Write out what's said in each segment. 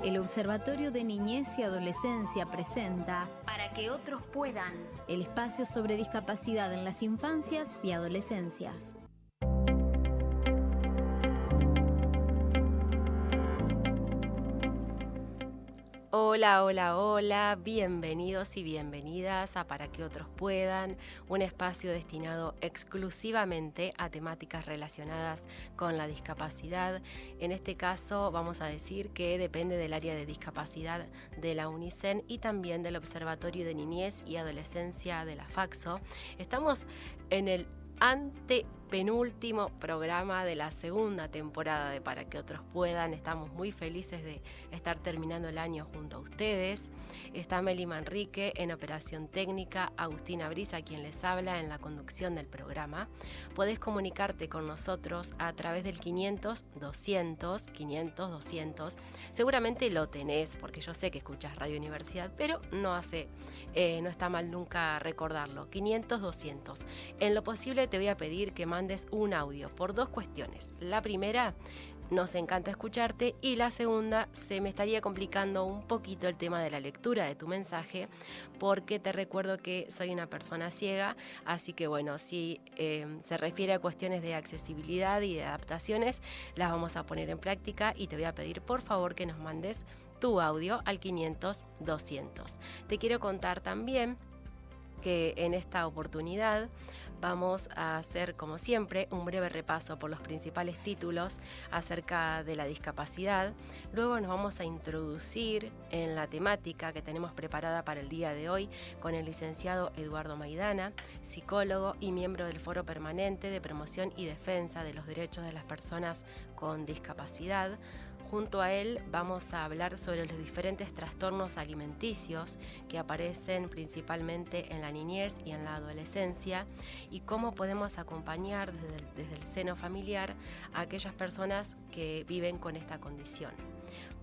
El Observatorio de Niñez y Adolescencia presenta Para que otros puedan, el espacio sobre discapacidad en las infancias y adolescencias. Hola, hola, hola, bienvenidos y bienvenidas a Para que otros puedan, un espacio destinado exclusivamente a temáticas relacionadas con la discapacidad. En este caso vamos a decir que depende del área de discapacidad de la UNICEN y también del Observatorio de Niñez y Adolescencia de la FACSO. Estamos en el antepenúltimo programa de la segunda temporada de Para que otros puedan. Estamos muy felices de estar terminando el año junto a ustedes. Está Meli Manrique en operación técnica, Agustina Brisa quien les habla en la conducción del programa. Podés comunicarte con nosotros a través del 500-200, 500-200. Seguramente lo tenés porque yo sé que escuchás Radio Universidad, pero no está mal nunca recordarlo. 500-200. En lo posible te voy a pedir que mandes un audio por dos cuestiones. La primera, nos encanta escucharte, y la segunda, se me estaría complicando un poquito el tema de la lectura de tu mensaje, porque te recuerdo que soy una persona ciega, así que bueno, si se refiere a cuestiones de accesibilidad y de adaptaciones, las vamos a poner en práctica y te voy a pedir por favor que nos mandes tu audio al 500-200. Te quiero contar también que en esta oportunidad vamos a hacer, como siempre, un breve repaso por los principales títulos acerca de la discapacidad. Luego nos vamos a introducir en la temática que tenemos preparada para el día de hoy con el licenciado Eduardo Maidana, psicólogo y miembro del Foro Permanente de Promoción y Defensa de los Derechos de las Personas con Discapacidad. Junto a él vamos a hablar sobre los diferentes trastornos alimenticios que aparecen principalmente en la niñez y en la adolescencia y cómo podemos acompañar desde el seno familiar a aquellas personas que viven con esta condición.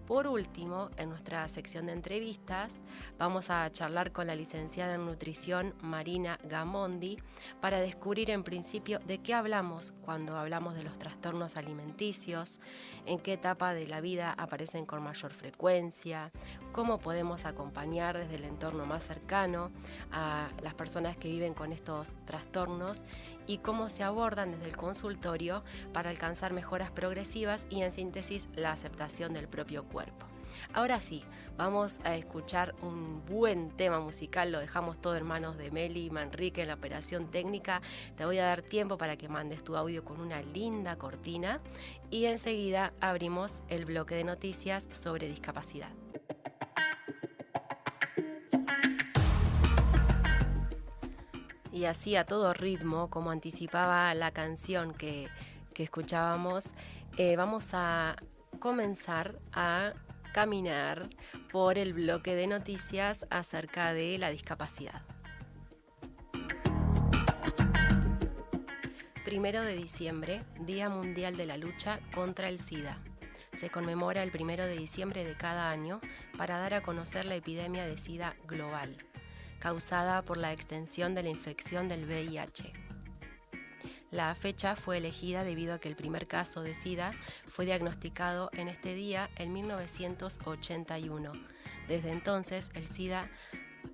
Por último, en nuestra sección de entrevistas, vamos a charlar con la licenciada en nutrición Marina Gamondi para descubrir en principio de qué hablamos cuando hablamos de los trastornos alimenticios, en qué etapa de la vida aparecen con mayor frecuencia, cómo podemos acompañar desde el entorno más cercano a las personas que viven con estos trastornos y cómo se abordan desde el consultorio para alcanzar mejoras progresivas y, en síntesis, la aceptación del propio cuerpo. Ahora sí, vamos a escuchar un buen tema musical, lo dejamos todo en manos de Meli Manrique en la operación técnica. Te voy a dar tiempo para que mandes tu audio con una linda cortina y enseguida abrimos el bloque de noticias sobre discapacidad. Y así a todo ritmo, como anticipaba la canción que escuchábamos, vamos a comenzar a caminar por el bloque de noticias acerca de la discapacidad. 1 de diciembre, Día Mundial de la Lucha contra el SIDA. Se conmemora el 1 de diciembre de cada año para dar a conocer la epidemia de SIDA global, causada por la extensión de la infección del VIH. La fecha fue elegida debido a que el primer caso de SIDA fue diagnosticado en este día en 1981. Desde entonces, el SIDA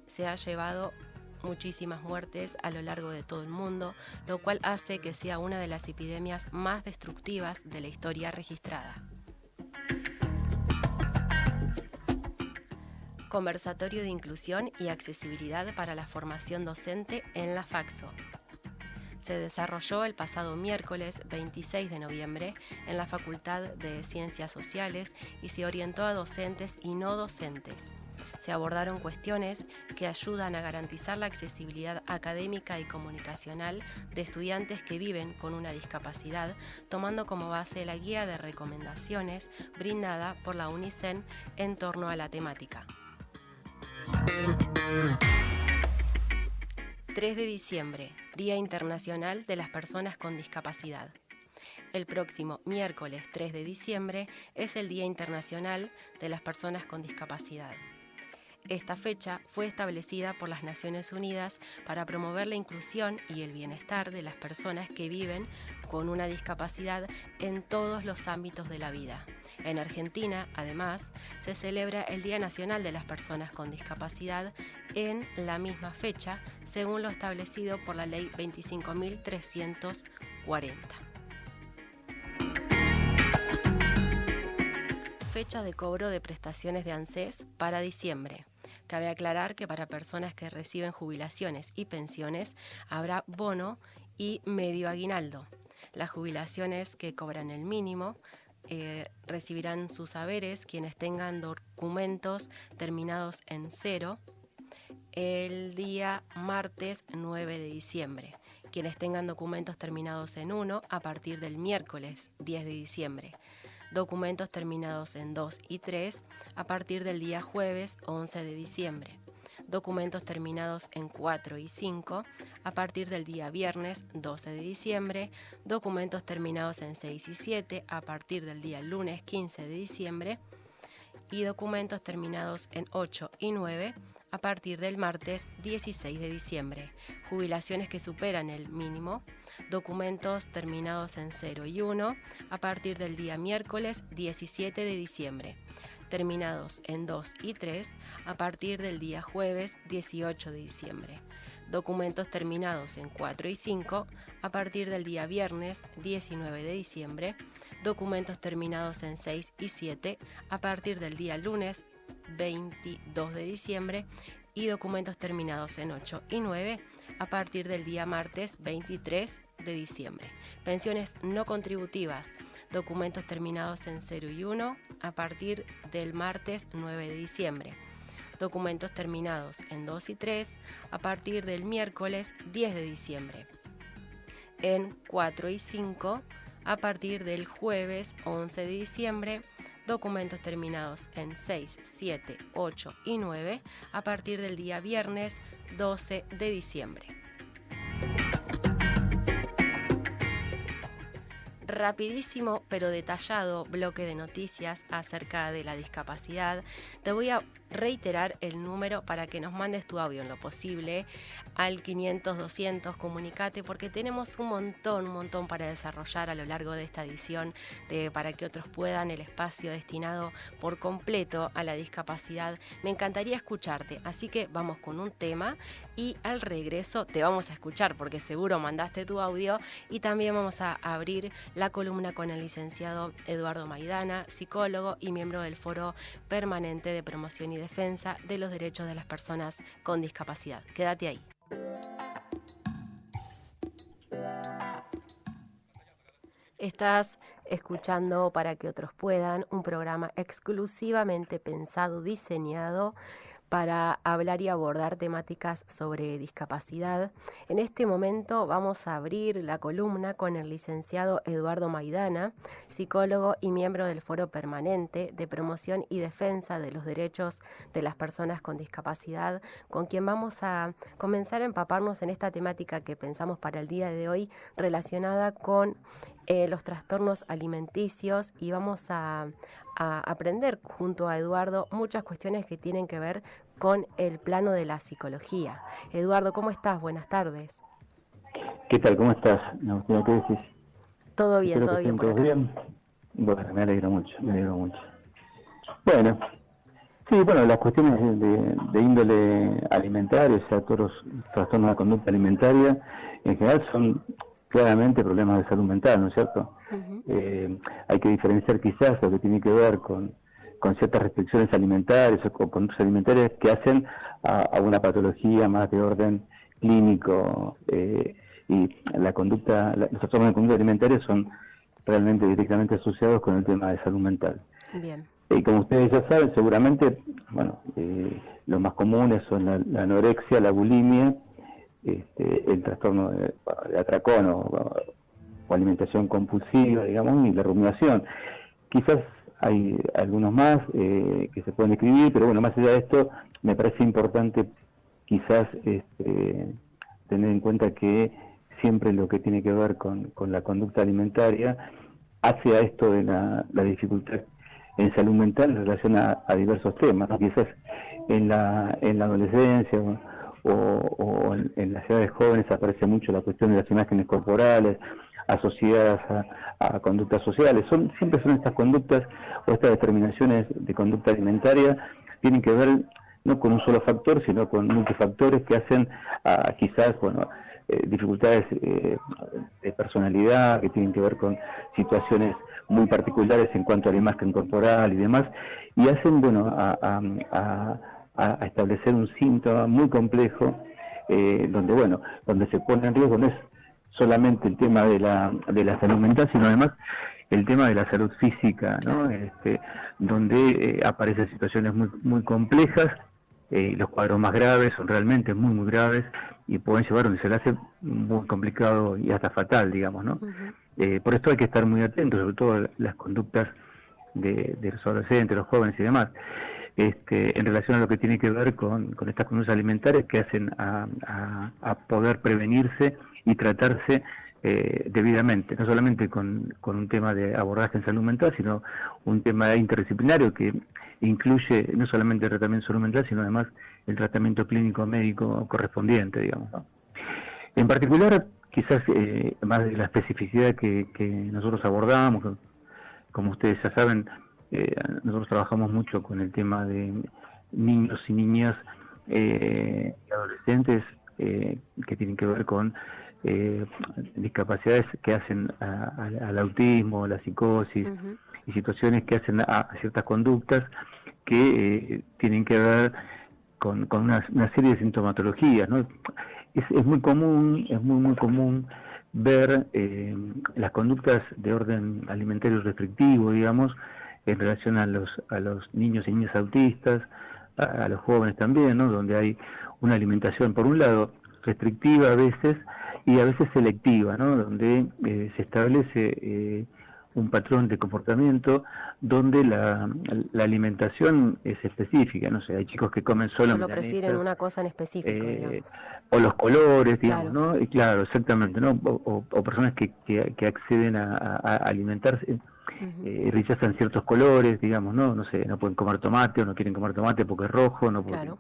se ha llevado muchísimas muertes a lo largo de todo el mundo, lo cual hace que sea una de las epidemias más destructivas de la historia registrada. Conversatorio de Inclusión y Accesibilidad para la Formación Docente en la FACSO. Se desarrolló el pasado miércoles 26 de noviembre en la Facultad de Ciencias Sociales y se orientó a docentes y no docentes. Se abordaron cuestiones que ayudan a garantizar la accesibilidad académica y comunicacional de estudiantes que viven con una discapacidad, tomando como base la guía de recomendaciones brindada por la UNICEN en torno a la temática. 3 de diciembre, Día Internacional de las Personas con Discapacidad. El próximo miércoles 3 de diciembre es el Día Internacional de las Personas con Discapacidad. Esta fecha fue establecida por las Naciones Unidas para promover la inclusión y el bienestar de las personas que viven con una discapacidad en todos los ámbitos de la vida. En Argentina, además, se celebra el Día Nacional de las Personas con Discapacidad en la misma fecha, según lo establecido por la Ley 25.340. Fecha de cobro de prestaciones de ANSES para diciembre. Cabe aclarar que para personas que reciben jubilaciones y pensiones habrá bono y medio aguinaldo. Las jubilaciones que cobran el mínimo recibirán sus haberes quienes tengan documentos terminados en 0 el día martes 9 de diciembre. Quienes tengan documentos terminados en 1 a partir del miércoles 10 de diciembre. Documentos terminados en 2 y 3 a partir del día jueves 11 de diciembre. Documentos terminados en 4 y 5 a partir del día viernes 12 de diciembre. Documentos terminados en 6 y 7 a partir del día lunes 15 de diciembre. Y documentos terminados en 8 y 9 a partir del martes 16 de diciembre. Jubilaciones que superan el mínimo. Documentos terminados en 0 y 1 a partir del día miércoles 17 de diciembre. Terminados en 2 y 3 a partir del día jueves 18 de diciembre. Documentos terminados en 4 y 5 a partir del día viernes 19 de diciembre. Documentos terminados en 6 y 7 a partir del día lunes 22 de diciembre. Y documentos terminados en 8 y 9 a partir del día martes 23 de diciembre. Pensiones no contributivas. Documentos terminados en 0 y 1 a partir del martes 9 de diciembre. Documentos terminados en 2 y 3 a partir del miércoles 10 de diciembre. En 4 y 5 a partir del jueves 11 de diciembre. Documentos terminados en 6, 7, 8 y 9 a partir del día viernes 12 de diciembre. Rapidísimo pero detallado bloque de noticias acerca de la discapacidad. Te voy a reiterar el número para que nos mandes tu audio en lo posible al 500-200, comunicate, porque tenemos un montón para desarrollar a lo largo de esta edición de Para que otros puedan, el espacio destinado por completo a la discapacidad. Me encantaría escucharte, así que vamos con un tema y al regreso te vamos a escuchar porque seguro mandaste tu audio y también vamos a abrir la columna con el licenciado Eduardo Maidana, psicólogo y miembro del Foro Permanente de Promoción y Defensa de los Derechos de las Personas con Discapacidad. Quédate ahí. Estás escuchando Para que otros puedan, un programa exclusivamente pensado, diseñado para hablar y abordar temáticas sobre discapacidad. En este momento vamos a abrir la columna con el licenciado Eduardo Maidana, psicólogo y miembro del Foro Permanente de Promoción y Defensa de los Derechos de las Personas con Discapacidad, con quien vamos a comenzar a empaparnos en esta temática que pensamos para el día de hoy relacionada con los trastornos alimenticios, y vamos a aprender junto a Eduardo muchas cuestiones que tienen que ver con el plano de la psicología. Eduardo, ¿cómo estás? Buenas tardes. ¿Qué tal? ¿Cómo estás? ¿Qué decís? Todo bien, todo bien por acá. Bien. Bueno, me alegro mucho. Bueno, sí, las cuestiones de índole alimentaria, o sea, todos los trastornos de la conducta alimentaria, en general son claramente problemas de salud mental, ¿no es cierto? Uh-huh. Hay que diferenciar quizás lo que tiene que ver con ciertas restricciones alimentarias o con conductas alimentarias que hacen a una patología más de orden clínico, y los trastornos de conducta alimentaria son realmente directamente asociados con el tema de salud mental. Bien. Y como ustedes ya saben, seguramente, los más comunes son la anorexia, la bulimia, el trastorno de atracón o alimentación compulsiva, digamos, y la rumiación. Quizás hay algunos más que se pueden describir, pero más allá de esto, me parece importante quizás tener en cuenta que siempre lo que tiene que ver con la conducta alimentaria hace a esto de la dificultad en salud mental en relación a diversos temas, ¿no? Quizás en la adolescencia o en las edades jóvenes aparece mucho la cuestión de las imágenes corporales asociadas a conductas sociales. Siempre son estas conductas o estas determinaciones de conducta alimentaria, tienen que ver no con un solo factor, sino con multifactores que hacen quizás, dificultades de personalidad, que tienen que ver con situaciones muy particulares en cuanto a la imagen corporal y demás, y hacen, a establecer un síntoma muy complejo, donde se pone en riesgo no es solamente el tema de la salud mental, sino además el tema de la salud física, ¿no? Donde aparecen situaciones muy, muy complejas. Los cuadros más graves son realmente muy, muy graves y pueden llevar donde se le hace muy complicado y hasta fatal, digamos, ¿no? Uh-huh. Por esto hay que estar muy atentos, sobre todo a las conductas de los adolescentes, los jóvenes y demás, en relación a lo que tiene que ver con estas conductas alimentarias que hacen a poder prevenirse y tratarse debidamente, no solamente con un tema de abordaje en salud mental, sino un tema interdisciplinario que incluye no solamente el tratamiento de salud mental, sino además el tratamiento clínico médico correspondiente, digamos, ¿no? En particular, quizás más de la especificidad que nosotros abordamos, como ustedes ya saben, nosotros trabajamos mucho con el tema de niños y niñas y adolescentes que tienen que ver con discapacidades que hacen al autismo, la psicosis, uh-huh, y situaciones que hacen a ciertas conductas que tienen que ver con una serie de sintomatologías, ¿no? Es muy común, muy común ver las conductas de orden alimentario restrictivo, digamos, en relación a los niños y niñas autistas, a los jóvenes también, ¿no? Donde hay una alimentación, por un lado, restrictiva a veces, y a veces selectiva, ¿no? Donde se establece un patrón de comportamiento donde la alimentación es específica, no sé, hay chicos que comen solo prefieren una cosa en específico, digamos. O los colores, digamos, claro, ¿no? Y claro, exactamente, ¿no? O personas que acceden a alimentarse, uh-huh, rechazan ciertos colores, digamos, ¿no? No sé, no pueden comer tomate o no quieren comer tomate porque es rojo, no pueden... Claro.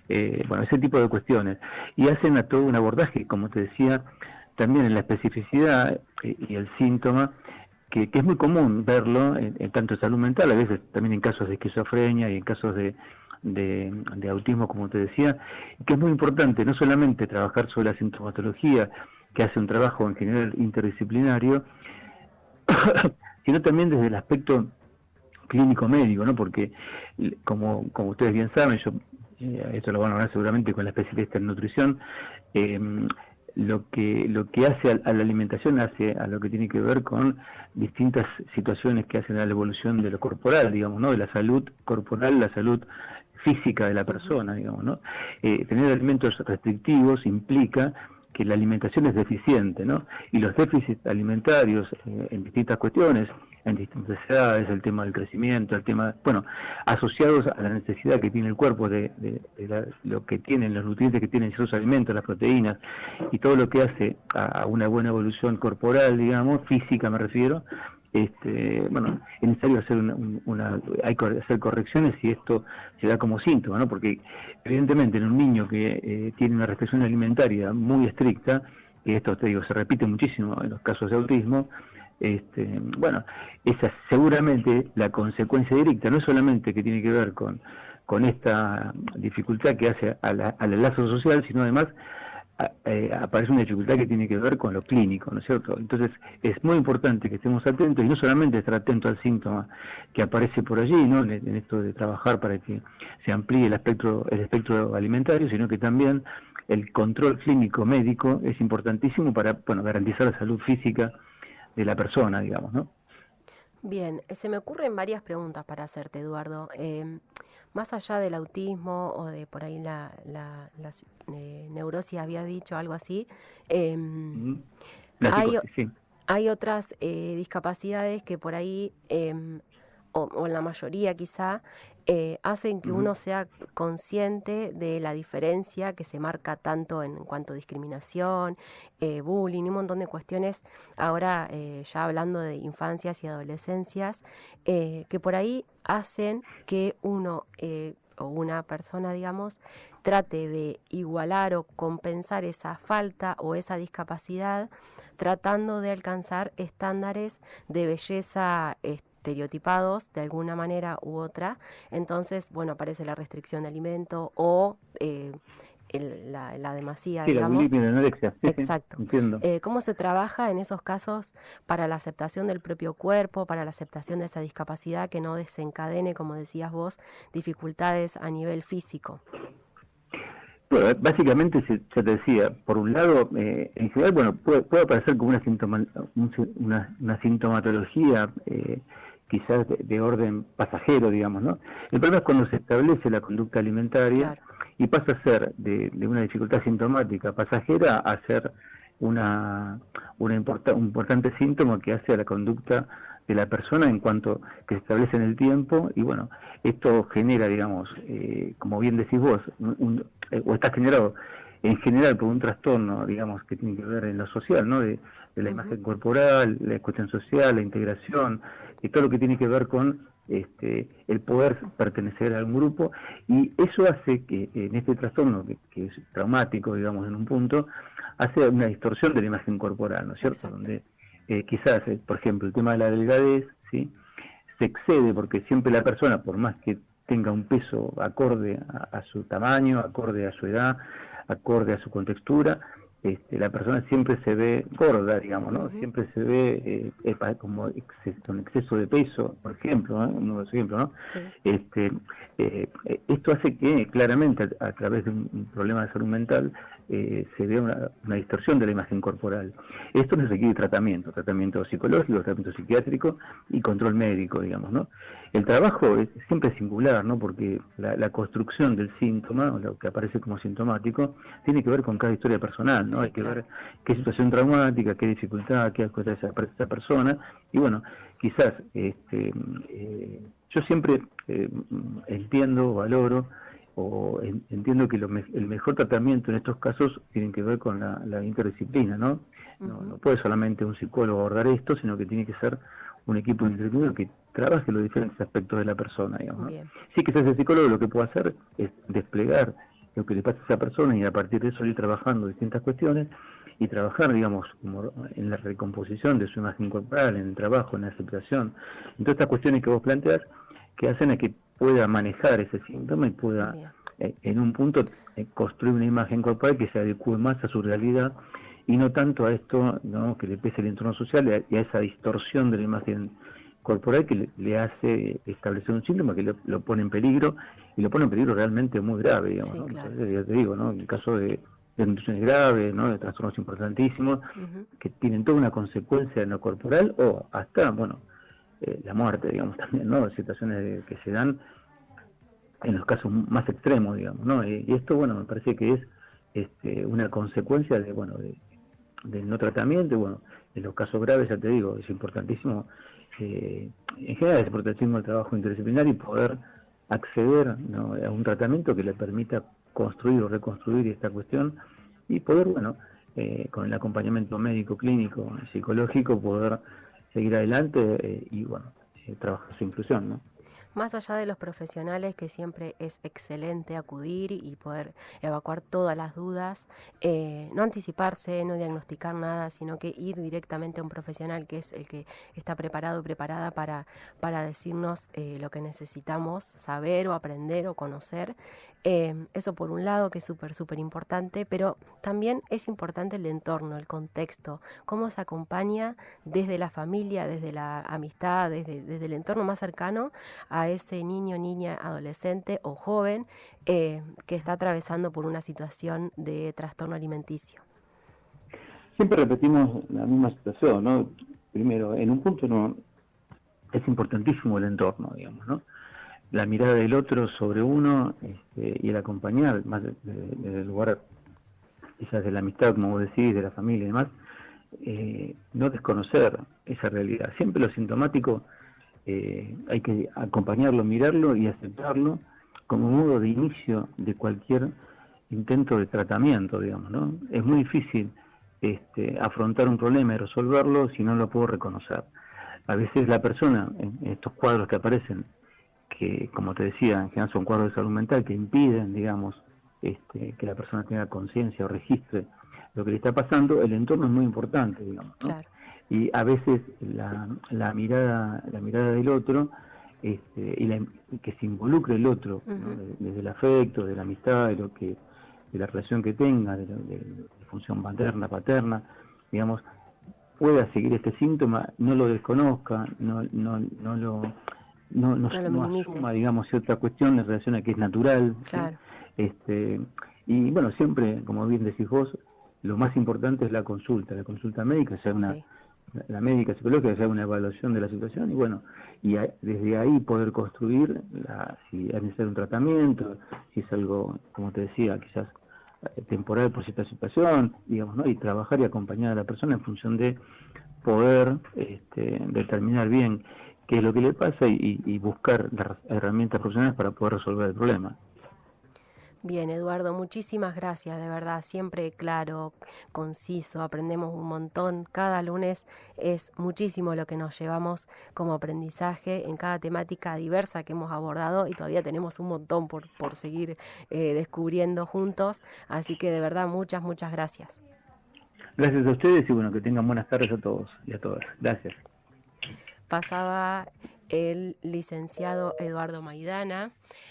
Ese tipo de cuestiones. Y hacen todo un abordaje, como te decía, también en la especificidad y el síntoma, que es muy común verlo en tanto en salud mental, a veces también en casos de esquizofrenia y en casos de autismo, como te decía, que es muy importante no solamente trabajar sobre la sintomatología, que hace un trabajo en general interdisciplinario, sino también desde el aspecto clínico médico, ¿no? Porque como ustedes bien saben, esto lo van a hablar seguramente con la especialista en nutrición, lo que hace a la alimentación hace a lo que tiene que ver con distintas situaciones que hacen a la evolución de lo corporal, digamos, ¿no? De la salud corporal, la salud física de la persona, digamos, ¿no? Tener alimentos restrictivos implica que la alimentación es deficiente, ¿no? Y los déficits alimentarios en distintas cuestiones, en distintas edades, el tema del crecimiento, el tema, asociados a la necesidad que tiene el cuerpo de lo que tienen, los nutrientes que tienen ciertos alimentos, las proteínas, y todo lo que hace a una buena evolución corporal, digamos, física me refiero, es necesario hacer hay que hacer correcciones si esto se da como síntoma, ¿no? Porque evidentemente en un niño que tiene una restricción alimentaria muy estricta, y esto te digo, se repite muchísimo en los casos de autismo, esa es seguramente la consecuencia directa, no solamente que tiene que ver con esta dificultad que hace al lazo social, sino además aparece una dificultad que tiene que ver con lo clínico, ¿no es cierto? Entonces es muy importante que estemos atentos y no solamente estar atentos al síntoma que aparece por allí, ¿no? En esto de trabajar para que se amplíe el espectro alimentario, sino que también el control clínico médico es importantísimo para garantizar la salud física de la persona, digamos, ¿no? Bien, se me ocurren varias preguntas para hacerte, Eduardo. Más allá del autismo o de por ahí la neurosis, había dicho algo así, hay otras discapacidades que por ahí, o en la mayoría quizá, hacen que uno sea consciente de la diferencia que se marca tanto en cuanto a discriminación, bullying y un montón de cuestiones, ahora ya hablando de infancias y adolescencias, que por ahí hacen que uno o una persona, digamos, trate de igualar o compensar esa falta o esa discapacidad, tratando de alcanzar estándares de belleza estereotipados de alguna manera u otra. Entonces, bueno, aparece la restricción de alimento o la demasía, Sí, la digamos. bulimia y la anorexia. Sí, Exacto. sí, entiendo. ¿Cómo se trabaja en esos casos para la aceptación del propio cuerpo, para la aceptación de esa discapacidad que no desencadene, como decías vos, dificultades a nivel físico? Bueno, básicamente, ya te decía, por un lado, en general, bueno, puede aparecer como una sintomatología quizás de orden pasajero, digamos, ¿no? El problema es cuando se establece la conducta alimentaria, claro, y pasa a ser de una dificultad sintomática pasajera a ser un importante síntoma que hace a la conducta de la persona en cuanto que se establece en el tiempo. Y bueno, esto genera, digamos, como bien decís vos, o está generado en general por un trastorno, digamos, que tiene que ver en lo social, ¿no? De la imagen corporal, la cuestión social, la integración, y todo lo que tiene que ver con el poder pertenecer a un grupo. Y eso hace que en este trastorno, que es traumático, digamos, en un punto, hace una distorsión de la imagen corporal, ¿no es cierto? Exacto. Donde quizás, por ejemplo, el tema de la delgadez, ¿sí?, se excede porque siempre la persona, por más que tenga un peso acorde a su tamaño, acorde a su edad, acorde a su contextura, la persona siempre se ve gorda, digamos, ¿no? Uh-huh. Siempre se ve como con exceso de peso, por ejemplo, ¿no? Uno de los ejemplos, ¿no? Sí. Esto hace que claramente a través de un problema de salud mental se vea una distorsión de la imagen corporal. Esto requiere tratamiento psicológico, tratamiento psiquiátrico y control médico, digamos, ¿no? El trabajo es siempre singular, ¿no? Porque la construcción del síntoma, o lo que aparece como sintomático, tiene que ver con cada historia personal, ¿no? Sí, hay que ver qué situación traumática, qué dificultad, qué cosa esa persona. Y bueno, quizás yo siempre entiendo, valoro, o entiendo que el mejor tratamiento en estos casos tiene que ver con la interdisciplina, ¿no? Uh-huh. No puede solamente un psicólogo abordar esto, sino que tiene que ser un equipo interdisciplinario que trabaje los diferentes aspectos de la persona, digamos, ¿no? Sí, quizás el psicólogo lo que puede hacer es desplegar lo que le pasa a esa persona y a partir de eso ir trabajando distintas cuestiones y trabajar, digamos, como en la recomposición de su imagen corporal, en el trabajo, en la aceptación, en todas estas cuestiones que vos planteás, que hacen a que pueda manejar ese síntoma y pueda en un punto construir una imagen corporal que se adecue más a su realidad y no tanto a esto, ¿no?, que le pese el entorno social y a esa distorsión de la imagen corporal que le hace establecer un síntoma que lo pone en peligro, y lo pone en peligro realmente muy grave, digamos, sí, ¿no? Claro. Entonces, ya te digo, ¿no?, en el caso de nutriciones graves, ¿no?, de trastornos importantísimos, uh-huh, que tienen toda una consecuencia en lo corporal o hasta, bueno, la muerte, digamos, también, ¿no?, situaciones que se dan en los casos más extremos, digamos, ¿no? Y esto, bueno, me parece que es una consecuencia del no tratamiento. Y bueno, en los casos graves, ya te digo, es importantísimo, en general es importantísimo el trabajo interdisciplinario y poder acceder, ¿no?, a un tratamiento que le permita construir o reconstruir esta cuestión y poder, bueno, con el acompañamiento médico, clínico, psicológico, poder seguir adelante y, bueno, trabajar su inclusión, ¿no? Más allá de los profesionales, que siempre es excelente acudir y poder evacuar todas las dudas, no anticiparse, no diagnosticar nada, sino que ir directamente a un profesional que es el que está preparado o preparada para decirnos lo que necesitamos saber o aprender o conocer. Eso por un lado, que es súper importante, pero también es importante el entorno, el contexto, cómo se acompaña desde la familia, desde la amistad, desde el entorno más cercano a ese niño, niña, adolescente o joven que está atravesando por una situación de trastorno alimenticio. Siempre repetimos la misma situación, ¿no? Primero, en un punto no es importantísimo el entorno, digamos, ¿no? La mirada del otro sobre uno y el acompañar, más desde el lugar quizás de la amistad, como vos decís, de la familia y demás, no desconocer esa realidad. Siempre lo sintomático hay que acompañarlo, mirarlo y aceptarlo como modo de inicio de cualquier intento de tratamiento, digamos, ¿no? Es muy difícil afrontar un problema y resolverlo si no lo puedo reconocer. A veces la persona, en estos cuadros que aparecen, que, como te decía, en general son cuadros de salud mental que impiden, digamos, que la persona tenga conciencia o registre lo que le está pasando. El entorno es muy importante, digamos, ¿no? Claro. Y a veces la mirada del otro, y que se involucre el otro, ¿no? Desde el afecto, de la amistad, de la relación que tenga, de función materna, paterna, digamos, pueda seguir este síntoma, no lo desconozca, no minimice. asuma, digamos, cierta cuestión en relación a que es natural. Claro. ¿Sí? Y bueno, siempre, como bien decís vos, lo más importante es la consulta médica, sea Sí. la médica psicológica, sea una evaluación de la situación, y bueno, desde ahí poder construir si es necesario un tratamiento, si es algo, como te decía, quizás temporal por cierta situación, digamos, ¿no? Y trabajar y acompañar a la persona en función de poder determinar bien qué es lo que le pasa y buscar las herramientas profesionales para poder resolver el problema. Bien, Eduardo, muchísimas gracias, de verdad, siempre claro, conciso, aprendemos un montón. Cada lunes es muchísimo lo que nos llevamos como aprendizaje en cada temática diversa que hemos abordado y todavía tenemos un montón por seguir descubriendo juntos, así que de verdad muchas gracias. Gracias a ustedes y bueno, que tengan buenas tardes a todos y a todas. Gracias. Pasaba el licenciado Eduardo Maidana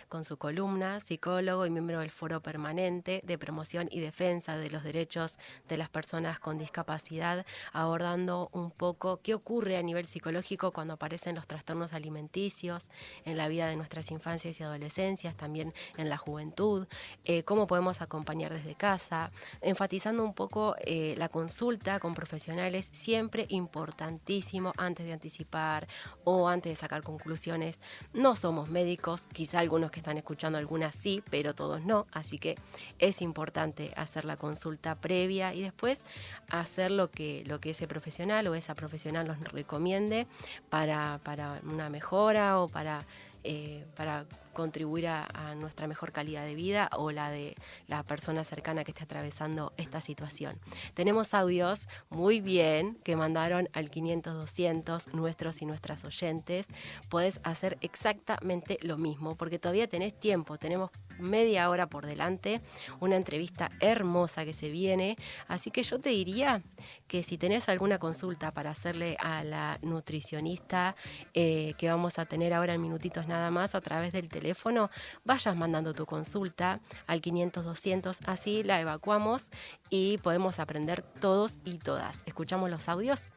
con su columna, psicólogo y miembro del Foro Permanente de Promoción y Defensa de los Derechos de las Personas con Discapacidad, abordando un poco qué ocurre a nivel psicológico cuando aparecen los trastornos alimenticios en la vida de nuestras infancias y adolescencias, también en la juventud, cómo podemos acompañar desde casa, enfatizando un poco la consulta con profesionales, siempre importantísimo antes de anticipar o antes de sacar conclusiones. No somos médicos, quizá algunos que están escuchando, algunas sí, pero todos no, así que es importante hacer la consulta previa y después hacer lo que ese profesional o esa profesional nos recomiende para una mejora o para contribuir a nuestra mejor calidad de vida o la de la persona cercana que esté atravesando esta situación. Tenemos audios muy bien que mandaron al 500-200 nuestros y nuestras oyentes. Podés hacer exactamente lo mismo porque todavía tenés tiempo, tenemos media hora por delante, una entrevista hermosa que se viene, así que yo te diría que si tenés alguna consulta para hacerle a la nutricionista que vamos a tener ahora en minutitos nada más a través del teléfono, vayas mandando tu consulta al 500-200, así la evacuamos y podemos aprender todos y todas. ¿Escuchamos los audios?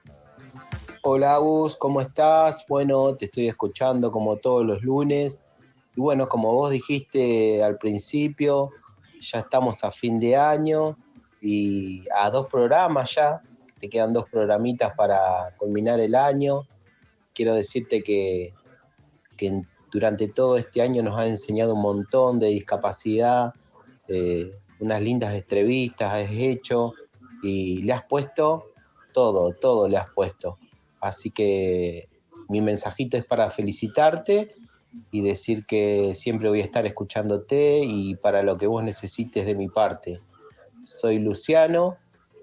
Hola Agus, ¿cómo estás? Bueno, te estoy escuchando como todos los lunes. Y bueno, como vos dijiste al principio, ya estamos a fin de año y a 2 programas ya. Te quedan 2 programitas para culminar el año. Quiero decirte que durante todo este año nos ha enseñado un montón de discapacidad, unas lindas entrevistas has hecho y le has puesto todo le has puesto. Así que mi mensajito es para felicitarte y decir que siempre voy a estar escuchándote y para lo que vos necesites de mi parte. Soy Luciano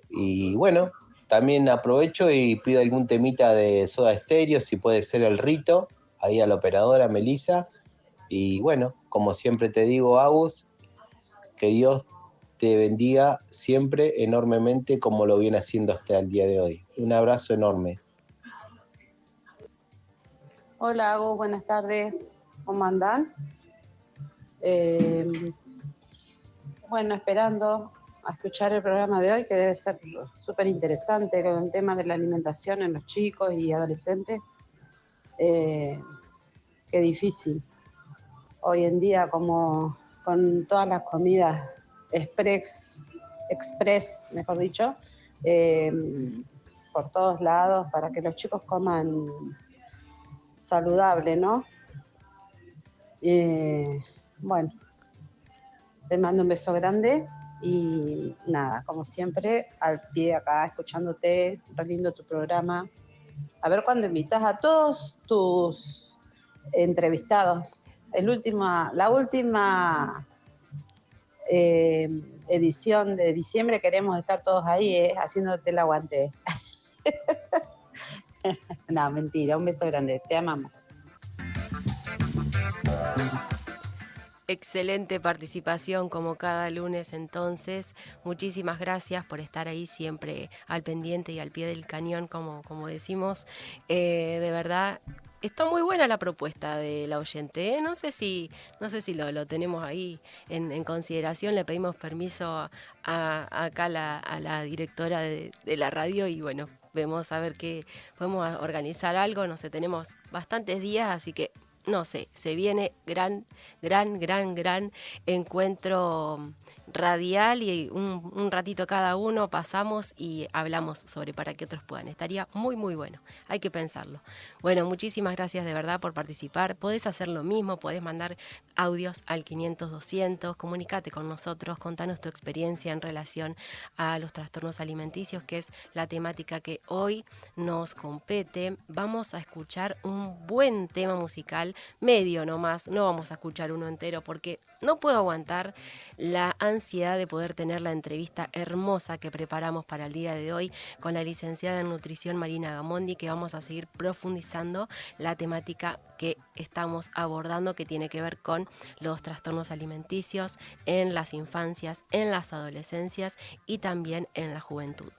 y bueno, también aprovecho y pido algún temita de Soda Stereo, si puede ser El Rito, ahí a la operadora Melissa. Y bueno, como siempre te digo, Agus, que Dios te bendiga siempre enormemente como lo viene haciendo hasta el día de hoy. Un abrazo enorme. Hola, Agus, buenas tardes. ¿Cómo andan? Bueno, esperando a escuchar el programa de hoy, que debe ser súper interesante con el tema de la alimentación en los chicos y adolescentes. Qué difícil. Hoy en día, como con todas las comidas express, mejor dicho, por todos lados, para que los chicos coman saludable, ¿no? Bueno, te mando un beso grande y nada, como siempre, al pie acá, escuchándote, re lindo tu programa. A ver cuándo invitas a todos tus entrevistados. La última edición de diciembre queremos estar todos ahí, haciéndote el aguante. No, mentira, un beso grande, te amamos. Excelente participación como cada lunes, entonces. Muchísimas gracias por estar ahí siempre al pendiente y al pie del cañón, como decimos. De verdad, está muy buena la propuesta de la oyente, ¿eh? No sé si lo tenemos ahí en consideración. Le pedimos permiso acá a la directora de la radio y bueno, vemos a ver qué podemos organizar algo. No sé, tenemos bastantes días, así que no sé, se viene gran encuentro radial y un ratito cada uno pasamos y hablamos sobre para que otros puedan. Estaría muy bueno, hay que pensarlo. Bueno, muchísimas gracias de verdad por participar. Podés hacer lo mismo, podés mandar audios al 500-200, comunicate con nosotros, contanos tu experiencia en relación a los trastornos alimenticios, que es la temática que hoy nos compete. Vamos a escuchar un buen tema musical, medio nomás, no vamos a escuchar uno entero porque no puedo aguantar la ansiedad de poder tener la entrevista hermosa que preparamos para el día de hoy con la licenciada en nutrición Marina Gamondi, que vamos a seguir profundizando la temática que estamos abordando, que tiene que ver con los trastornos alimenticios en las infancias, en las adolescencias y también en la juventud.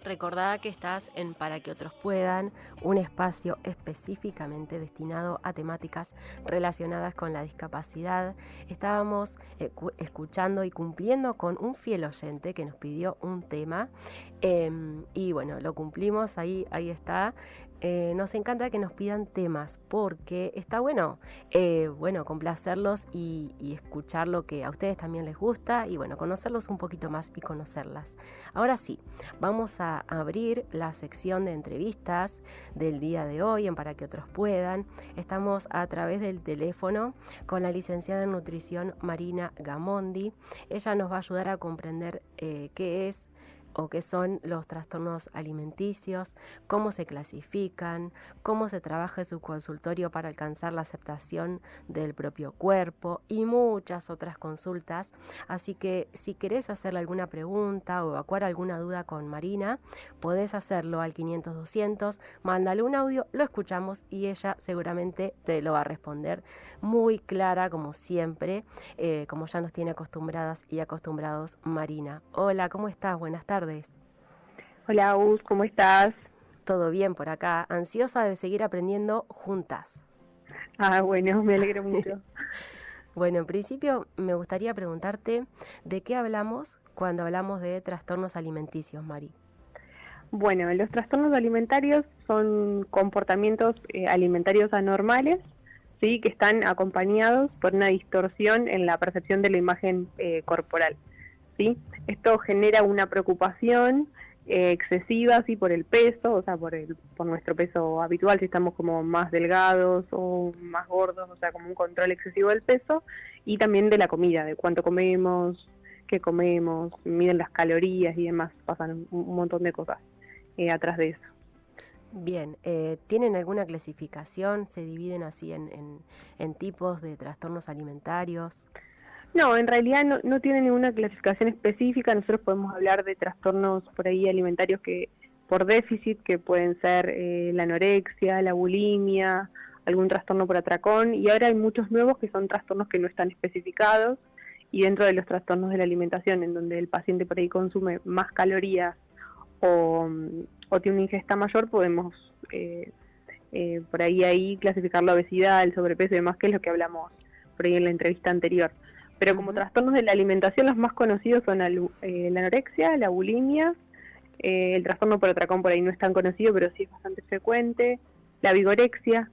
Recordá que estás en Para que otros puedan, un espacio específicamente destinado a temáticas relacionadas con la discapacidad. Estábamos escuchando y cumpliendo con un fiel oyente que nos pidió un tema y bueno, lo cumplimos, ahí está. Nos encanta que nos pidan temas porque está bueno, complacerlos y escuchar lo que a ustedes también les gusta y bueno, conocerlos un poquito más y conocerlas. Ahora sí, vamos a abrir la sección de entrevistas del día de hoy en Para que otros puedan. Estamos a través del teléfono con la licenciada en nutrición Marina Gamondi. Ella nos va a ayudar a comprender qué es o qué son los trastornos alimenticios, cómo se clasifican, cómo se trabaja en su consultorio para alcanzar la aceptación del propio cuerpo y muchas otras consultas. Así que si querés hacerle alguna pregunta o evacuar alguna duda con Marina, podés hacerlo al 500-200, mándale un audio, lo escuchamos y ella seguramente te lo va a responder muy clara como siempre, como ya nos tiene acostumbradas y acostumbrados Marina. Hola, ¿cómo estás? Buenas tardes. Hola, Agus, ¿cómo estás? Todo bien por acá, ansiosa de seguir aprendiendo juntas. Bueno, me alegro mucho. Bueno, en principio me gustaría preguntarte de qué hablamos cuando hablamos de trastornos alimenticios, Mari. Bueno, los trastornos alimentarios son comportamientos alimentarios anormales, ¿sí? Que están acompañados por una distorsión en la percepción de la imagen corporal, ¿sí? Esto genera una preocupación excesiva, ¿sí? Por el peso, o sea, por nuestro peso habitual, si estamos como más delgados o más gordos, o sea, como un control excesivo del peso, y también de la comida, de cuánto comemos, qué comemos, miden las calorías y demás, pasan un montón de cosas atrás de eso. Bien, ¿tienen alguna clasificación? ¿Se dividen así en tipos de trastornos alimentarios? No, en realidad no tiene ninguna clasificación específica. Nosotros podemos hablar de trastornos por ahí alimentarios que por déficit, que pueden ser la anorexia, la bulimia, algún trastorno por atracón, y ahora hay muchos nuevos que son trastornos que no están especificados, y dentro de los trastornos de la alimentación, en donde el paciente por ahí consume más calorías o tiene una ingesta mayor, podemos por ahí clasificar la obesidad, el sobrepeso y demás, que es lo que hablamos por ahí en la entrevista anterior. Pero como trastornos de la alimentación, los más conocidos son la anorexia, la bulimia, el trastorno por atracón por ahí no es tan conocido, pero sí es bastante frecuente, la vigorexia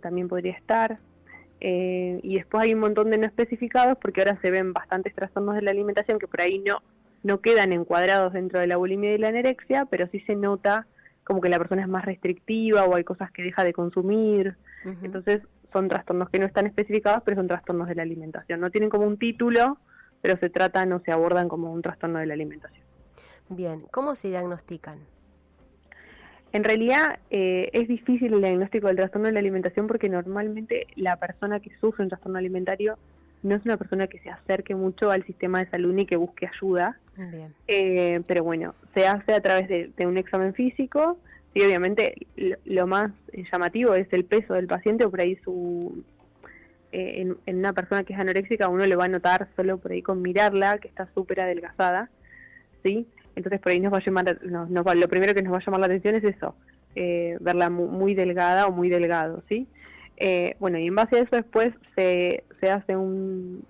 también podría estar, y después hay un montón de no especificados, porque ahora se ven bastantes trastornos de la alimentación que por ahí no quedan encuadrados dentro de la bulimia y la anorexia, pero sí se nota como que la persona es más restrictiva o hay cosas que deja de consumir, entonces son trastornos que no están especificados, pero son trastornos de la alimentación. No tienen como un título, pero se tratan o se abordan como un trastorno de la alimentación. Bien, ¿cómo se diagnostican? En realidad es difícil el diagnóstico del trastorno de la alimentación porque normalmente la persona que sufre un trastorno alimentario no es una persona que se acerque mucho al sistema de salud ni que busque ayuda. Bien. Pero bueno, se hace a través de un examen físico. Sí, obviamente lo más llamativo es el peso del paciente o por ahí su en una persona que es anoréxica uno le va a notar solo por ahí con mirarla que está súper adelgazada, ¿sí? Entonces por ahí nos va a llamar, lo primero que nos va a llamar la atención es eso, verla muy delgada o muy delgado, ¿sí? Bueno, y en base a eso después se hace un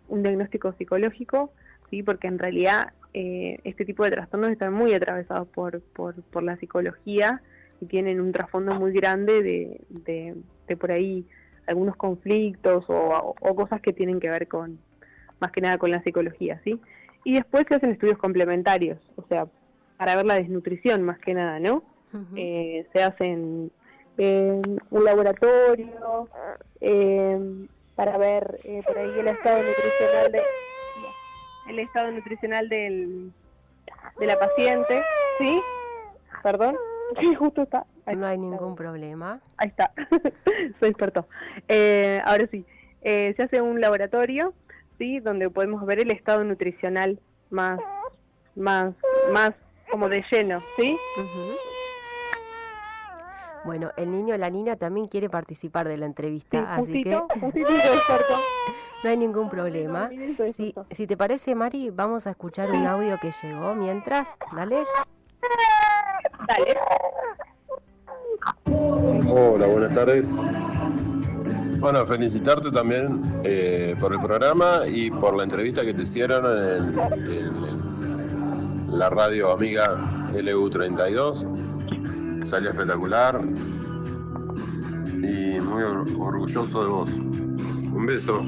diagnóstico psicológico, ¿sí? Porque en realidad este tipo de trastornos están muy atravesados por la psicología y tienen un trasfondo muy grande de por ahí algunos conflictos o cosas que tienen que ver con, más que nada con la psicología, ¿sí? Y después se hacen estudios complementarios, o sea, para ver la desnutrición más que nada, ¿no? Se hacen un laboratorio para ver por ahí el estado nutricional de la paciente, ¿sí? Perdón, sí, justo está. No hay ningún problema. Ahí está, se despertó. Ahora sí, se hace un laboratorio, ¿sí? Donde podemos ver el estado nutricional más como de lleno, ¿sí? Bueno, el niño o la niña también quiere participar de la entrevista, sí, así que no hay ningún problema. Si te parece, Mari, vamos a escuchar un audio que llegó mientras, ¿dale? Dale. Hola, buenas tardes. Bueno, felicitarte también por el programa y por la entrevista que te hicieron en la radio amiga LU32. Salió espectacular y muy orgulloso de vos. Un beso.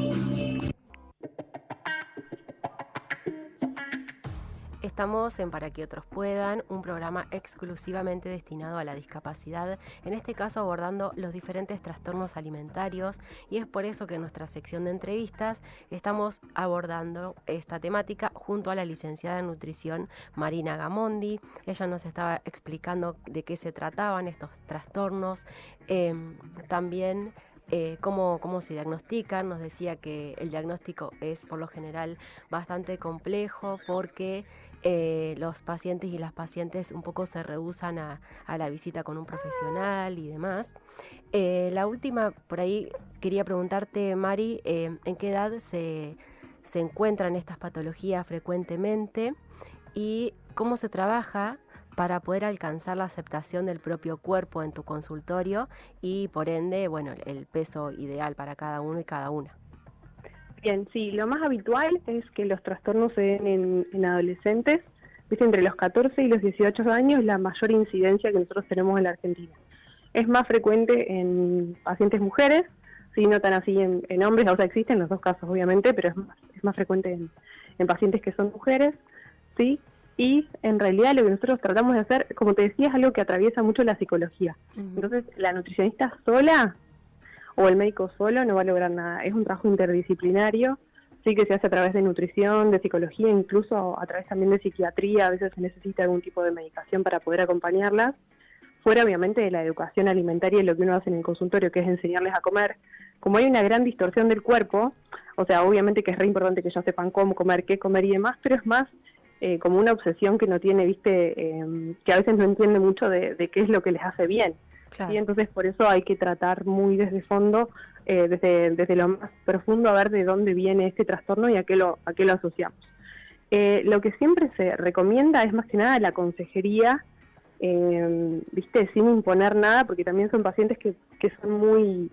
Estamos en Para que otros puedan, un programa exclusivamente destinado a la discapacidad, en este caso abordando los diferentes trastornos alimentarios, y es por eso que en nuestra sección de entrevistas estamos abordando esta temática junto a la licenciada en nutrición Marina Gamondi. Ella nos estaba explicando de qué se trataban estos trastornos, también cómo se diagnostican. Nos decía que el diagnóstico es por lo general bastante complejo porque los pacientes y las pacientes un poco se rehúsan a la visita con un profesional y demás. La última, por ahí quería preguntarte, Mari, ¿en qué edad se encuentran estas patologías frecuentemente y cómo se trabaja para poder alcanzar la aceptación del propio cuerpo en tu consultorio y por ende, bueno, el peso ideal para cada uno y cada una? Bien, sí, lo más habitual es que los trastornos se den en adolescentes, ¿viste? Entre los 14 y los 18 años, la mayor incidencia que nosotros tenemos en la Argentina. Es más frecuente en pacientes mujeres, sí, no tan así en hombres, o sea, existen los dos casos obviamente, pero es más frecuente en pacientes que son mujeres, ¿sí? Y en realidad lo que nosotros tratamos de hacer, como te decía, es algo que atraviesa mucho la psicología. Entonces, la nutricionista sola o el médico solo no va a lograr nada. Es un trabajo interdisciplinario, sí, que se hace a través de nutrición, de psicología, incluso a través también de psiquiatría. A veces se necesita algún tipo de medicación para poder acompañarlas. Fuera, obviamente, de la educación alimentaria y lo que uno hace en el consultorio, que es enseñarles a comer. Como hay una gran distorsión del cuerpo, o sea, obviamente que es re importante que ya sepan cómo comer, qué comer y demás, pero es más como una obsesión que no tiene, viste, que a veces no entiende mucho de qué es lo que les hace bien. Claro. Y entonces por eso hay que tratar muy desde fondo, desde lo más profundo, a ver de dónde viene este trastorno y a qué lo asociamos. Lo que siempre se recomienda es más que nada la consejería, viste, sin imponer nada, porque también son pacientes que son muy...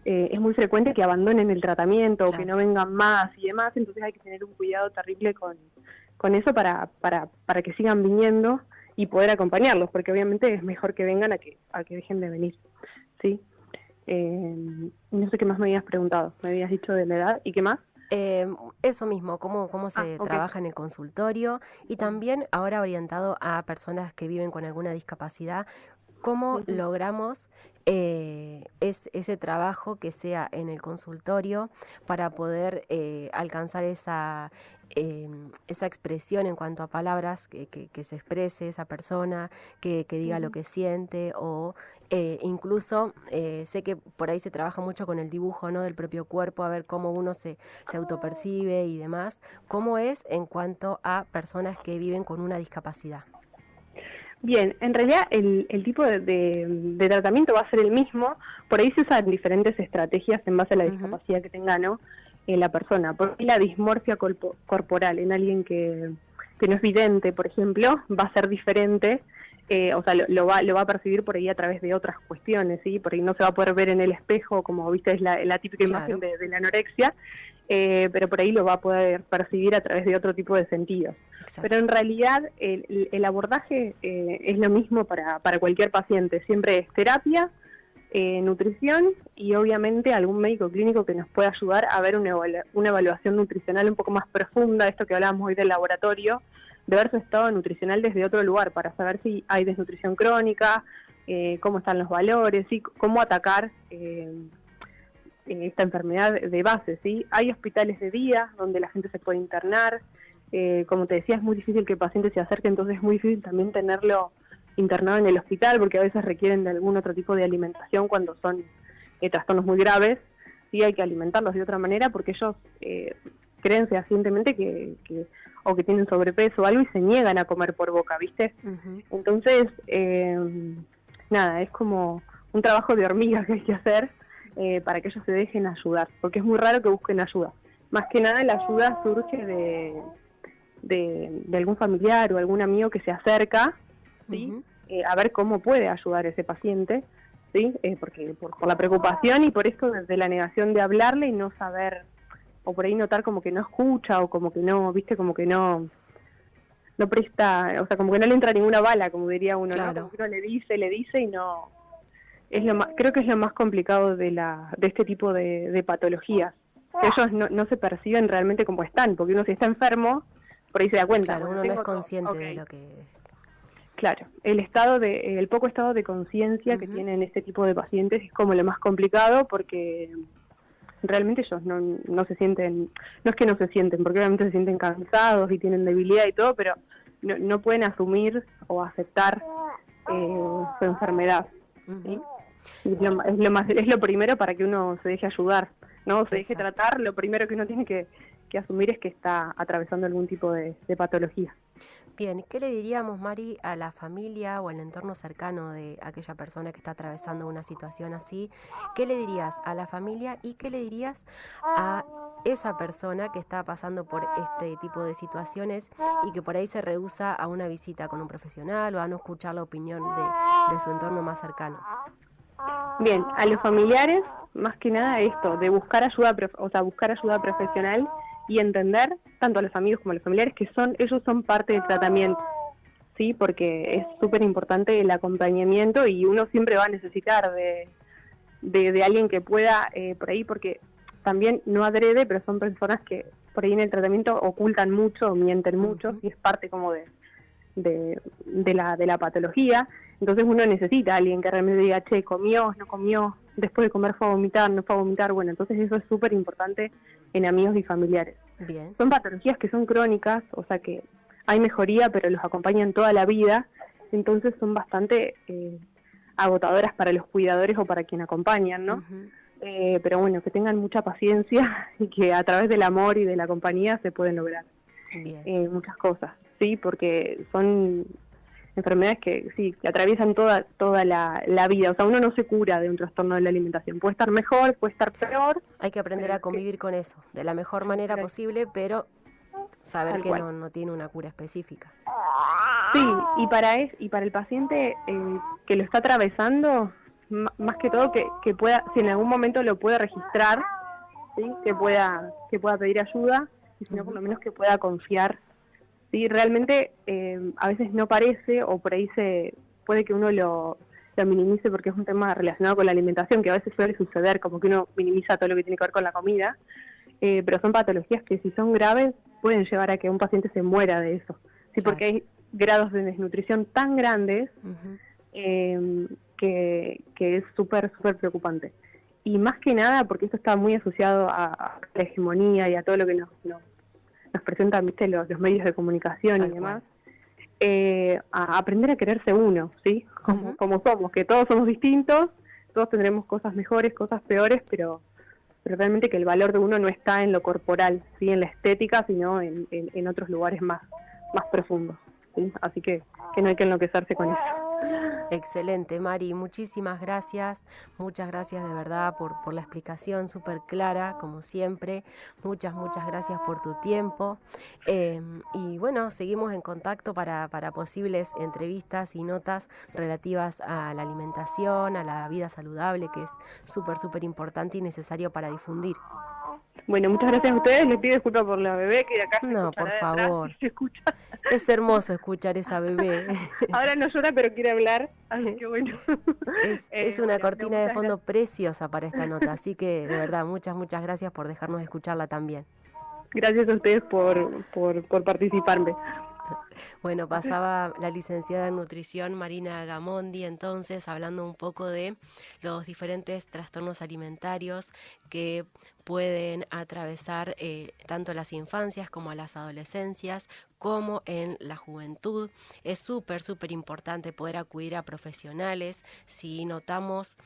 es muy frecuente que abandonen el tratamiento, claro, o que no vengan más y demás, entonces hay que tener un cuidado terrible con eso para que sigan viniendo y poder acompañarlos, porque obviamente es mejor que vengan a que dejen de venir, ¿sí? No sé qué más me habías preguntado, me habías dicho de la edad, ¿y qué más? Eso mismo, cómo se trabaja en el consultorio y también ahora orientado a personas que viven con alguna discapacidad, ¿cómo logramos ese trabajo que sea en el consultorio para poder alcanzar esa expresión en cuanto a palabras, que se exprese esa persona, que diga lo que siente, o incluso sé que por ahí se trabaja mucho con el dibujo, ¿no?, del propio cuerpo, a ver cómo uno se autopercibe y demás? ¿Cómo es en cuanto a personas que viven con una discapacidad? Bien, en realidad el tipo de tratamiento va a ser el mismo, por ahí se usan diferentes estrategias en base a la discapacidad que tenga, ¿no? La persona. Por ahí la dismorfia corporal en alguien que no es vidente, por ejemplo, va a ser diferente, o sea, lo va a percibir por ahí a través de otras cuestiones, ¿sí? Por ahí no se va a poder ver en el espejo, como viste es la típica imagen de la anorexia, pero por ahí lo va a poder percibir a través de otro tipo de sentidos. Exacto. Pero en realidad el abordaje es lo mismo para cualquier paciente, siempre es terapia, nutrición y obviamente algún médico clínico que nos pueda ayudar a ver una evaluación nutricional un poco más profunda, esto que hablábamos hoy del laboratorio, de ver su estado nutricional desde otro lugar para saber si hay desnutrición crónica, cómo están los valores, ¿sí? Cómo atacar esta enfermedad de base, ¿sí? Hay hospitales de día donde la gente se puede internar, como te decía, es muy difícil que el paciente se acerque, entonces es muy difícil también tenerlo internado en el hospital porque a veces requieren de algún otro tipo de alimentación cuando son trastornos muy graves, sí hay que alimentarlos de otra manera porque ellos creen fehacientemente que tienen sobrepeso o algo y se niegan a comer por boca, ¿viste? Entonces, nada, es como un trabajo de hormiga que hay que hacer para que ellos se dejen ayudar, porque es muy raro que busquen ayuda. Más que nada la ayuda surge de algún familiar o algún amigo que se acerca, ¿sí? A ver cómo puede ayudar a ese paciente, ¿sí? Porque por la preocupación y por esto de la negación de hablarle y no saber, o por ahí notar como que no escucha o como que no, ¿viste? Como que no presta, o sea, como que no le entra ninguna bala, como diría uno, claro. ¿No? Como que uno le dice y no... creo que es lo más complicado de este tipo de patologías. Que ellos no se perciben realmente como están, porque uno si está enfermo, por ahí se da cuenta. Claro, uno no es consciente de lo que... Claro, el poco estado de conciencia que tienen este tipo de pacientes es como lo más complicado porque realmente ellos no se sienten, no es que no se sienten, porque obviamente se sienten cansados y tienen debilidad y todo, pero no pueden asumir o aceptar su enfermedad. ¿Sí? Es lo primero para que uno se deje ayudar, ¿no? Se deje tratar, lo primero que uno tiene que asumir es que está atravesando algún tipo de patología. Bien, ¿qué le diríamos, Mari, a la familia o al entorno cercano de aquella persona que está atravesando una situación así? ¿Qué le dirías a la familia y qué le dirías a esa persona que está pasando por este tipo de situaciones y que por ahí se rehúsa a una visita con un profesional o a no escuchar la opinión de su entorno más cercano? Bien, a los familiares, más que nada esto, de buscar ayuda profesional y entender, tanto a los amigos como a los familiares, que ellos son parte del tratamiento, ¿sí? Porque es súper importante el acompañamiento y uno siempre va a necesitar de alguien que pueda, por ahí, porque también no adrede, pero son personas que por ahí en el tratamiento ocultan mucho o mienten mucho, y es parte como de la patología. Entonces uno necesita a alguien que realmente diga, che, comió, no comió, después de comer fue a vomitar, no fue a vomitar. Bueno, entonces eso es súper importante en amigos y familiares. Bien. Son patologías que son crónicas, o sea que hay mejoría, pero los acompañan toda la vida, entonces son bastante agotadoras para los cuidadores o para quien acompañan, ¿no? Pero bueno, que tengan mucha paciencia y que a través del amor y de la compañía se pueden lograr muchas cosas, ¿sí? Porque son enfermedades que atraviesan toda la vida. O sea, uno no se cura de un trastorno de la alimentación. Puede estar mejor, puede estar peor. Hay que aprender a convivir con eso de la mejor manera posible, pero saber que no tiene una cura específica. Sí, y para el paciente que lo está atravesando, más que todo que pueda, si en algún momento lo puede registrar, ¿sí? que pueda pedir ayuda, y si no, por lo menos que pueda confiar. Sí, realmente a veces no parece, o por ahí puede que uno lo minimice porque es un tema relacionado con la alimentación, que a veces suele suceder, como que uno minimiza todo lo que tiene que ver con la comida, pero son patologías que si son graves pueden llevar a que un paciente se muera de eso, sí, porque hay grados de desnutrición tan grandes que es súper, súper preocupante. Y más que nada, porque esto está muy asociado a la hegemonía y a todo lo que nos presentan, ¿viste? los medios de comunicación y demás, a aprender a quererse uno, ¿sí? Como somos, que todos somos distintos, todos tendremos cosas mejores, cosas peores, pero realmente que el valor de uno no está en lo corporal, ¿sí? En la estética, sino en otros lugares más profundos. ¿sí? Así que no hay que enloquecerse con eso. Excelente, Mari, muchísimas gracias, muchas gracias de verdad por la explicación súper clara, como siempre, muchas gracias por tu tiempo, y bueno, seguimos en contacto para posibles entrevistas y notas relativas a la alimentación, a la vida saludable, que es súper importante y necesario para difundir. Bueno, muchas gracias a ustedes. Les pido disculpas por la bebé que de acá No, se por escuchará de atrás, favor. se escucha. Es hermoso escuchar esa bebé. Ahora no llora, pero quiere hablar, así que bueno. Es una Bueno, cortina de muchas fondo gracias. preciosa para esta nota, así que de verdad, muchas gracias por dejarnos escucharla también. Gracias a ustedes por participarme. Bueno, pasaba la licenciada en nutrición Marina Gamondi, entonces, hablando un poco de los diferentes trastornos alimentarios que pueden atravesar tanto las infancias como las adolescencias, como en la juventud. Es súper importante poder acudir a profesionales si notamos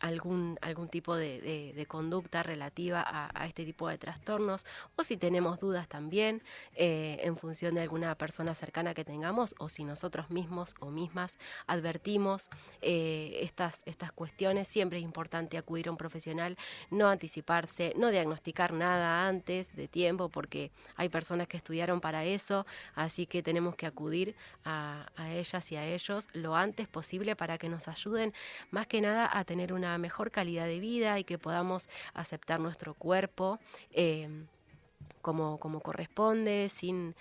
algún tipo de conducta relativa a este tipo de trastornos, o si tenemos dudas también en función de alguna persona cercana que tengamos, o si nosotros mismos o mismas advertimos estas cuestiones. Siempre es importante acudir a un profesional, no anticiparse, no diagnosticar nada antes de tiempo, porque hay personas que estudiaron para eso, así que tenemos que acudir a ellas y a ellos lo antes posible para que nos ayuden más que nada a tener una mejor calidad de vida y que podamos aceptar nuestro cuerpo como corresponde, sin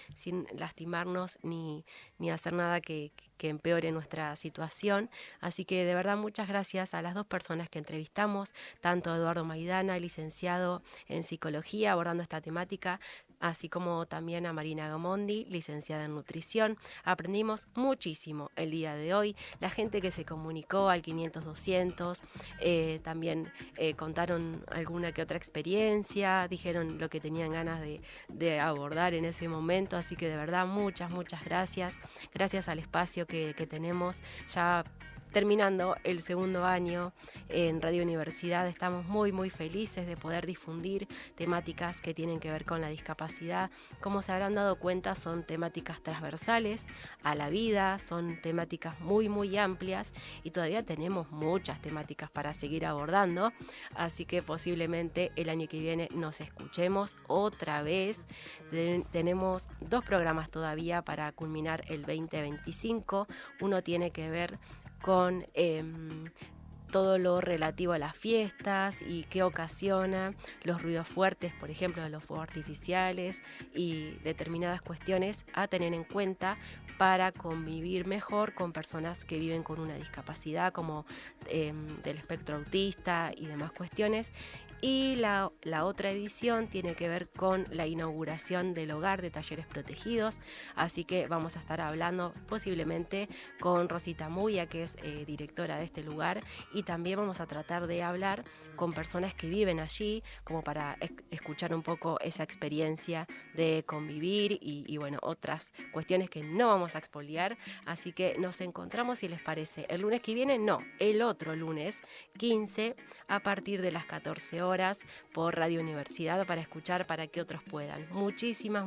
lastimarnos ni hacer nada que empeore nuestra situación. Así que de verdad muchas gracias a las dos personas que entrevistamos, tanto a Eduardo Maidana, licenciado en psicología, abordando esta temática, así como también a Marina Gamondi, licenciada en nutrición. Aprendimos muchísimo el día de hoy. La gente que se comunicó al 500-200 también contaron alguna que otra experiencia, dijeron lo que tenían ganas de abordar en ese momento, así que de verdad muchas gracias. Gracias al espacio que tenemos ya terminando el segundo año en Radio Universidad. Estamos muy felices de poder difundir temáticas que tienen que ver con la discapacidad. Como se habrán dado cuenta, son temáticas transversales a la vida, son temáticas muy amplias, y todavía tenemos muchas temáticas para seguir abordando, así que posiblemente el año que viene nos escuchemos otra vez. Tenemos 2 programas todavía para culminar el 2025. Uno tiene que ver con todo lo relativo a las fiestas y qué ocasiona los ruidos fuertes, por ejemplo, de los fuegos artificiales, y determinadas cuestiones a tener en cuenta para convivir mejor con personas que viven con una discapacidad, como del espectro autista y demás cuestiones. Y la otra edición tiene que ver con la inauguración del hogar de talleres protegidos, así que vamos a estar hablando posiblemente con Rosita Muya, que es directora de este lugar, y también vamos a tratar de hablar con personas que viven allí, como para escuchar un poco esa experiencia de convivir y bueno, otras cuestiones que no vamos a expoliar. Así que nos encontramos, si les parece, el lunes que viene, no, el otro lunes 15, a partir de las 14 horas por Radio Universidad, para escuchar Para que otros puedan. Muchísimas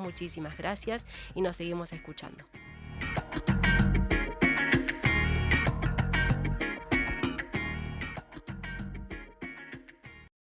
gracias, y nos seguimos escuchando.